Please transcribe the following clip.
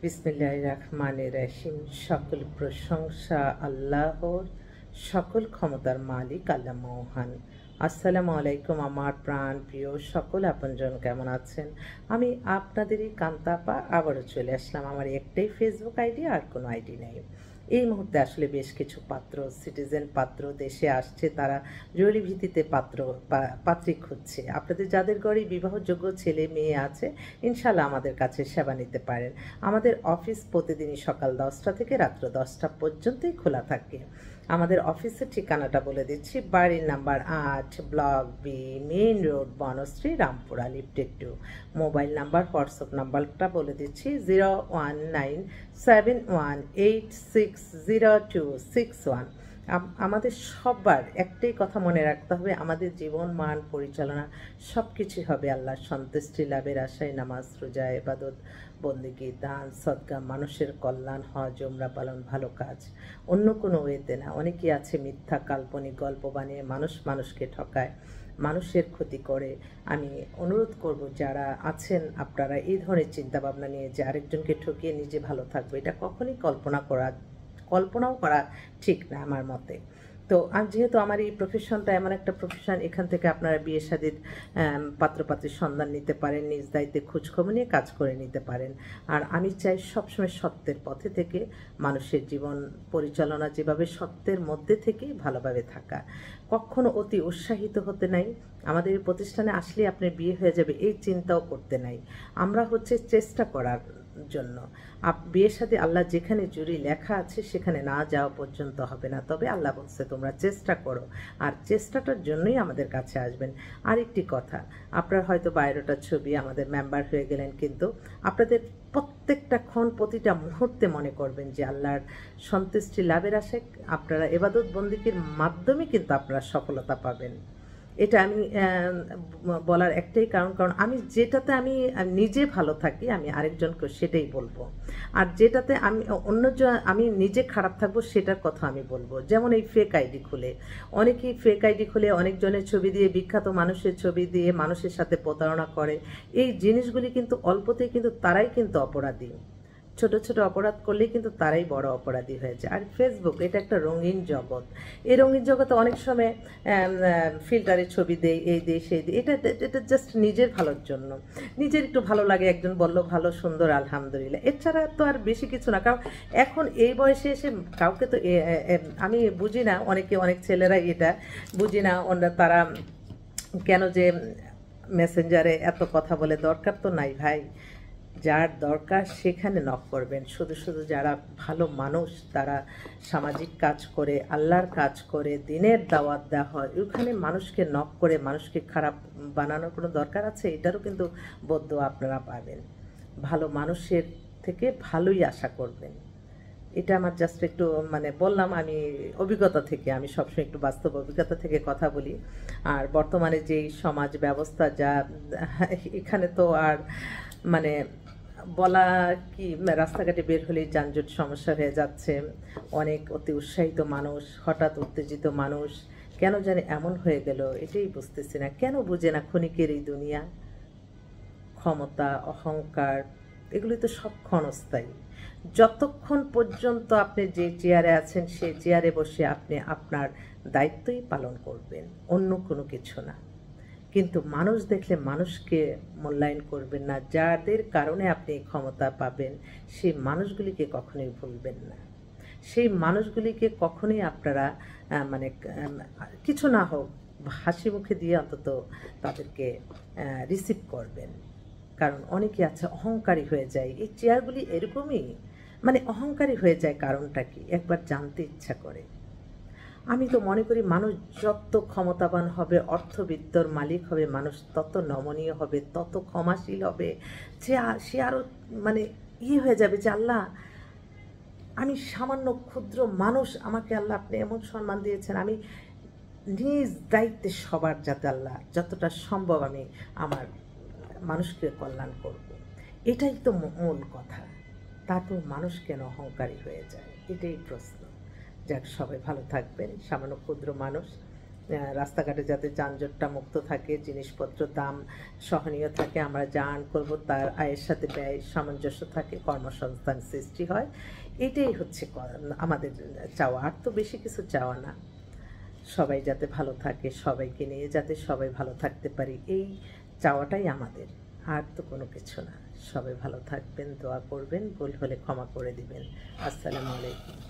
বিসমিল্লাহির রহমানির রহিম। সকল প্রশংসা আল্লাহর, সকল ক্ষমতার মালিক আল্লাহ মহান। আসসালামু আলাইকুম আমার প্রাণ প্রিয় সকল আপনজন, কেমন আছেন? আমি আপনাদেরই কান্তাপা আবারও চলে আসলাম। আমার একটাই ফেসবুক আইডি, আর কোনো আইডি নেই। এই মুহূর্তে আসলে বেশ কিছু পাত্র, সিটিজেন পাত্র দেশে আসছে, তারা জরুরি ভিত্তিতে পাত্রী খুঁজছে। আপনাদের যাদের ঘরে বিবাহযোগ্য ছেলে মেয়ে আছে, ইনশাল্লাহ আমাদের কাছে সেবা নিতে পারেন। আমাদের অফিস প্রতিদিনই সকাল 10টা থেকে রাত্র 10টা পর্যন্তই খোলা থাকে। আমাদের অফিসের ঠিকানাটা বলে দিচ্ছি। বাড়ির number 8, block B, main road, Banasree, Rampura, lifted 2। Mobile number, WhatsApp নাম্বারটা বলে দিচ্ছি 01971860261। আমাদের সবার একটাই কথা মনে রাখতে হবে, আমাদের জীবন মান পরিচালনা সব কিছুই হবে আল্লাহর সন্তুষ্টি লাভের আশায়। নামাজ, রোজা, ইবাদত, বন্দেগী, দান, সদকা, মানুষের কল্যাণ, হজ, উমরা পালন, ভালো কাজ, অন্য কোনো ওয়েতে না। অনেকেই আছে মিথ্যা কাল্পনিক গল্প বানিয়ে মানুষকে ঠকায়, মানুষের ক্ষতি করে। আমি অনুরোধ করব, যারা আছেন আপনারা এই ধরনের চিন্তাভাবনা নিয়ে যে আরেকজনকে ঠকিয়ে নিজে ভালো থাকবে, এটা কখনই কল্পনাও করা ঠিক না আমার মতে। তো যেহেতু আমার এই প্রফেশনটা এমন একটা প্রফেশন, এখান থেকে আপনারা বিয়ে শাদীর পাত্রপাত্রীর সন্ধান নিতে পারেন, নিজ দায়িত্বে খোঁজখবর নিয়ে কাজ করে নিতে পারেন। আর আমি চাই সবসময় সত্যের পথে থেকে মানুষের জীবন পরিচালনা যেভাবে সত্যের মধ্যে থেকেই ভালোভাবে থাকা, কখনো অতি উৎসাহিত হতে নাই। আমাদের এই প্রতিষ্ঠানে আসলে আপনার বিয়ে হয়ে যাবে এই চিন্তাও করতে নাই। আমরা হচ্ছে চেষ্টা করার জন্য। বিয়ের সাথে আল্লাহ যেখানে জুড়ি লেখা আছে সেখানে না যাওয়া পর্যন্ত হবে না, তবে আল্লাহ বলছে তোমরা চেষ্টা করো, আর চেষ্টাটার জন্যই আমাদের কাছে আসবেন। আরেকটি কথা, আপনার হয়তো বায়োডাটার ছবি, আমাদের মেম্বার হয়ে গেলেন, কিন্তু আপনাদের প্রত্যেকটা ক্ষণ, প্রতিটা মুহূর্তে মনে করবেন যে আল্লাহর সন্তুষ্টি লাভের আশায় আপনারা ইবাদত বন্দিগির মাধ্যমে কিন্তু আপনারা সফলতা পাবেন। এটা আমি বলার একটাই কারণ আমি যেটাতে আমি নিজে ভালো থাকি, আমি আরেকজনকে সেটাই বলবো। আর যেটাতে আমি নিজে খারাপ থাকবো সেটার কথা আমি বলবো। যেমন এই ফেক আইডি খুলে, অনেকেই ফেক আইডি খুলে অনেকজনের ছবি দিয়ে, বিখ্যাত মানুষের ছবি দিয়ে মানুষের সাথে প্রতারণা করে। এই জিনিসগুলি কিন্তু অল্পতেই কিন্তু তারাই কিন্তু অপরাধী। ছোট ছোট অপরাধ করলেই কিন্তু তারাই বড় অপরাধী হয়েছে। আর ফেসবুক এটা একটা রঙিন জগৎ। এই রঙিন জগতে অনেক সময় ফিল্টারে ছবি দেয়, এই দেয় সেই দেয়, এটা জাস্ট নিজের ভালোর জন্য। নিজের একটু ভালো লাগে, একজন বলল ভালো সুন্দর আলহামদুলিল্লাহ, এছাড়া তো আর বেশি কিছু না। কারণ এখন এই বয়সে এসে কাউকে তো আমি বুঝি না, অনেক ছেলেরা এটা বুঝি না, তারা কেন যে মেসেঞ্জারে এত কথা বলে। দরকার তো নাই ভাই, যার দরকার সেখানে নক করবেন। শুধু যারা ভালো মানুষ, তারা সামাজিক কাজ করে, আল্লাহর কাজ করে, দিনের দাওয়াত দেওয়া হয়, ওখানে মানুষকে নক করে মানুষকে খারাপ বানানোর কোনো দরকার আছে? এটারও কিন্তু বদদোয়া আপনারা পাবেন। ভালো মানুষের থেকে ভালোই আশা করবেন। এটা আমার জাস্ট একটু বললাম, আমি অভিজ্ঞতা থেকে, আমি সবসময় একটু বাস্তব অভিজ্ঞতা থেকে কথা বলি। আর বর্তমানে যেই সমাজ ব্যবস্থা যা, এখানে তো আর বলা কি, রাস্তাঘাটে বের হলেই যানজট সমস্যা হয়ে যাচ্ছে। অনেক অতি উৎসাহিত মানুষ, হঠাৎ উত্তেজিত মানুষ, কেন জানি এমন হয়ে গেল এটাই বুঝতেছি না। কেন বুঝে না ক্ষণিকের এই দুনিয়া, ক্ষমতা, অহংকার, এগুলি তো সব ক্ষণস্থায়ী। যতক্ষণ পর্যন্ত আপনি যে চেয়ারে আছেন সেই চেয়ারে বসে আপনি আপনার দায়িত্বই পালন করবেন, অন্য কোনো কিছু না। কিন্তু মানুষ দেখলে মানুষকে মূল্যায়ন করবেন না। যাদের কারণে আপনি ক্ষমতা পাবেন সেই মানুষগুলিকে কখনোই ভুলবেন না। সেই মানুষগুলিকে কখনোই আপনারা কিছু না হোক হাসি মুখে দিয়ে অন্তত তাদেরকে রিসিভ করবেন। কারণ অনেকে আছে অহংকারী হয়ে যায়, এই চেয়ারগুলি এরকমই, অহংকারী হয়ে যায়। কারণটা কি একবার জানতে ইচ্ছা করে। আমি তো মনে করি মানুষ যত ক্ষমতাবান হবে, অর্থবিদ্যর মালিক হবে, মানুষ তত নমনীয় হবে, তত ক্ষমাশীল হবে, সে আরও হয়ে যাবে যে আল্লাহ, আমি সামান্য ক্ষুদ্র মানুষ, আমাকে আল্লাহ আপনি এমন সম্মান দিয়েছেন, আমি নিজ দায়িত্বে সবার যাতে আল্লাহ যতটা সম্ভব আমি আমার মানুষকে কল্যাণ করব। এটাই তো মূল কথা। তারপর মানুষ কেন অহংকারী হয়ে যায়, এটাই প্রশ্ন। যাক, সবাই ভালো থাকবেন। সামান্য ক্ষুদ্র মানুষ, রাস্তাঘাটে যাতে যানজটটা মুক্ত থাকে, জিনিসপত্র দাম সহনীয় থাকে, আমরা যা আর্ন করবো তার আয়ের সাথে ব্যয় সামঞ্জস্য থাকে, কর্মসংস্থান সৃষ্টি হয়, এটাই হচ্ছে আমাদের চাওয়া। আর তো বেশি কিছু চাওয়া না। সবাই যাতে ভালো থাকে, সবাইকে নিয়ে যাতে সবাই ভালো থাকতে পারি, এই চাওয়াটাই আমাদের, আর তো কোনো কিছু না। সবাই ভালো থাকবেন, দোয়া করবেন, ভুল হলে ক্ষমা করে দিবেন। আসসালামু আলাইকুম।